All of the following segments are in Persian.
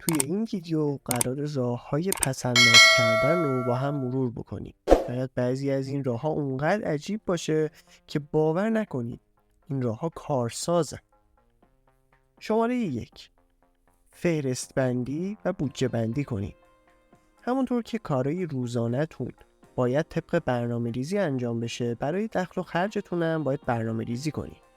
توی این ویدیو قرار راه‌های پس‌انداز کردن رو با هم مرور بکنیم. شاید بعضی از این راه‌ها اونقدر عجیب باشه که باور نکنید این راه‌ها کارسازن. شماره 1: فهرست بندی و بودجه بندی کنید. همونطور که کارهای روزانه‌تون باید طبق برنامه ریزی انجام بشه، برای دخل و خرجتون هم باید برنامه ریزی کنید.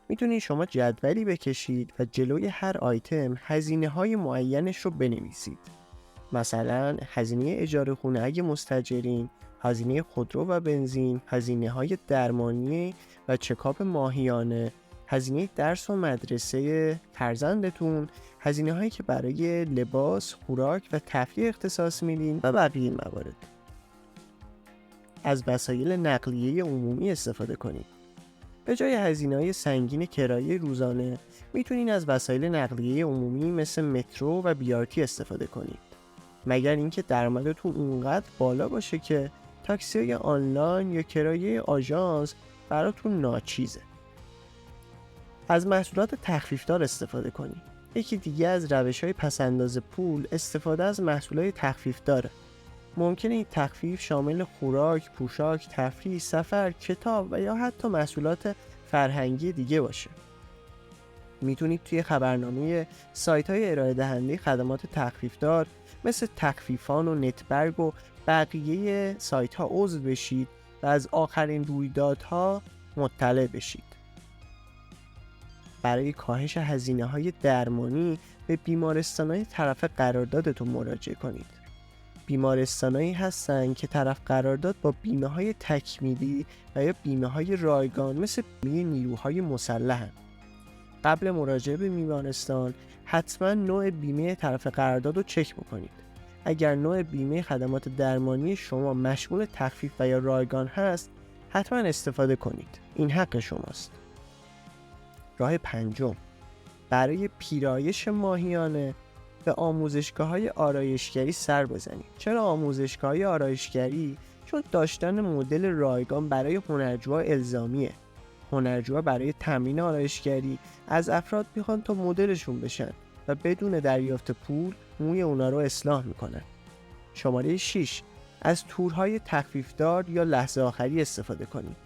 میتونید شما جدولی بکشید و جلوی هر آیتم هزینه‌های معینش رو بنویسید. مثلا هزینه اجاره خونه اگه مستاجرین، هزینه خودرو و بنزین، هزینه‌های درمانی و چکاپ ماهیانه، هزینه درس و مدرسه فرزندتون، هزینه‌هایی که برای لباس، خوراک و تفریح اختصاص میدین و بقیه موارد. از وسایل نقلیه عمومی استفاده کنید. به جای هزینه‌های سنگین کرایه روزانه میتونین از وسایل نقلیه عمومی مثل مترو و بیارتی استفاده کنید. مگر اینکه درآمدتون اونقدر بالا باشه که تاکسی‌های آنلاین یا کرایه آژانس براتون ناچیزه. از محصولات تخفیفدار استفاده کنید. یکی دیگه از روش‌های پس‌انداز پول استفاده از محصولات تخفیفداره. ممکنه این تخفیف شامل خوراک، پوشاک، تفریح، سفر، کتاب و یا حتی محصولات فرهنگی دیگه باشه. میتونید توی خبرنامه سایت‌های ارائه دهنده خدمات تخفیفدار مثل تخفیفان و نتبرگ و بقیه سایت‌ها عضو بشید و از آخرین رویدادها مطلع بشید. برای کاهش هزینه‌های درمانی به بیمارستان‌های طرف قراردادتون مراجعه کنید. بیمارستانایی هستن که طرف قرارداد با بیمه‌های تکمیلی و یا بیمه‌های رایگان مثل بیمه نیروهای مسلحن. قبل مراجعه به بیمارستان حتما نوع بیمه طرف قرارداد رو چک بکنید. اگر نوع بیمه خدمات درمانی شما مشمول تخفیف و یا رایگان هست، حتما استفاده کنید. این حق شماست. راه 5: برای پیرایش ماهیانه به آموزشگاه‌های آرایشگری سر بزنید. چرا آموزشگاه‌های آرایشگری؟ چون داشتن مدل رایگان برای هنرجوها الزامیه. هنرجوها برای تمرین آرایشگری از افراد میخوان تا مدلشون بشن و بدون دریافت پول موی اونا رو اصلاح میکنن. شماره 6: از تورهای تخفیفدار یا لحظه آخری استفاده کنید.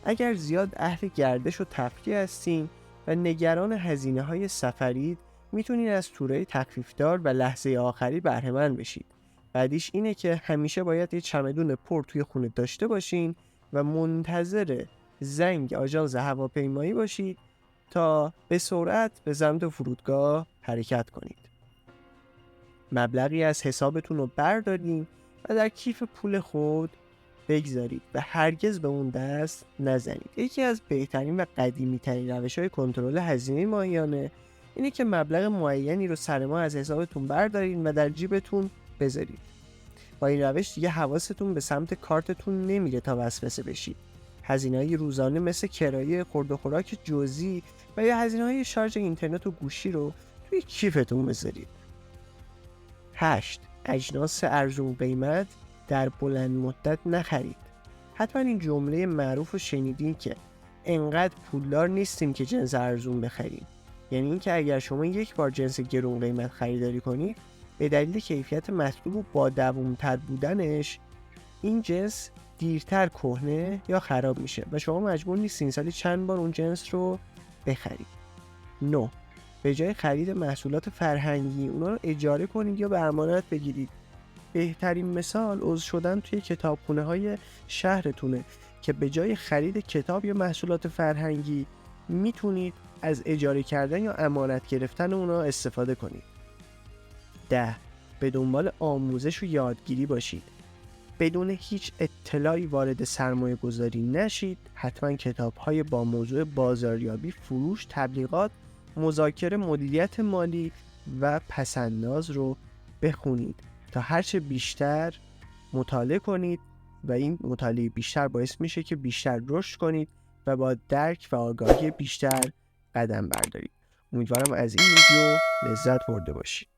اگر زیاد اهل گردش و تفریح هستین و نگران هزینه‌های سفرید، میتونید از تورهای تخفیفدار و لحظه آخری بهره مند بشید. بعدیش اینه که همیشه باید یه چمدون پر توی خونه داشته باشین و منتظر زنگ آژانس هواپیمایی باشید تا به سرعت به سمت فرودگاه حرکت کنید. مبلغی از حسابتون رو بردارین و در کیف پول خود بگذارید و هرگز به اون دست نزنید. یکی از بهترین و قدیمی ترین روش‌های کنترل هزینه ماهیانه اینه که مبلغ معینی رو سر ماه از حسابتون بردارین و در جیبتون بذارید. با این روش دیگه حواستون به سمت کارتتون نمیره تا وسوسه بشید. هزینه‌های روزانه مثل کرایه، خورد و خوراک جزئی و یا هزینه‌های شارژ اینترنت و گوشی رو توی کیفتون بذارید. 8: اجناس ارزون قیمت در بلند مدت نخرید. حتما این جمله معروف رو شنیدین که انقدر پولدار نیستیم که جنس ارزون بخریم. یعنی این که اگر شما یک بار جنس گرون قیمت خریداری کنید، به دلیل کیفیت مطلوب و با دوام‌تر بودنش این جنس دیرتر کهنه یا خراب میشه و شما مجبور نیستین سالی چند بار اون جنس رو بخرید. 9: به جای خرید محصولات فرهنگی اونا رو اجاره کنید یا به امانت بگیرید. بهترین مثال عضو شدن توی کتابخونه‌های شهرتونه که به جای خرید کتاب یا محصولات فرهنگی میتونید از اجاره کردن یا امانت گرفتن اونا استفاده کنید. 10: به دنبال آموزش و یادگیری باشید. بدون هیچ اطلاعی وارد سرمایه گذاری نشید. حتما کتاب‌های با موضوع بازاریابی، فروش، تبلیغات، مذاکره، مدیریت مالی و پس‌انداز رو بخونید تا هرچه بیشتر مطالعه کنید و این مطالعه بیشتر باعث میشه که بیشتر رشد کنید و با درک و آگاهی بیشتر قدم بردارید. امیدوارم از این ویدیو لذت برده باشید.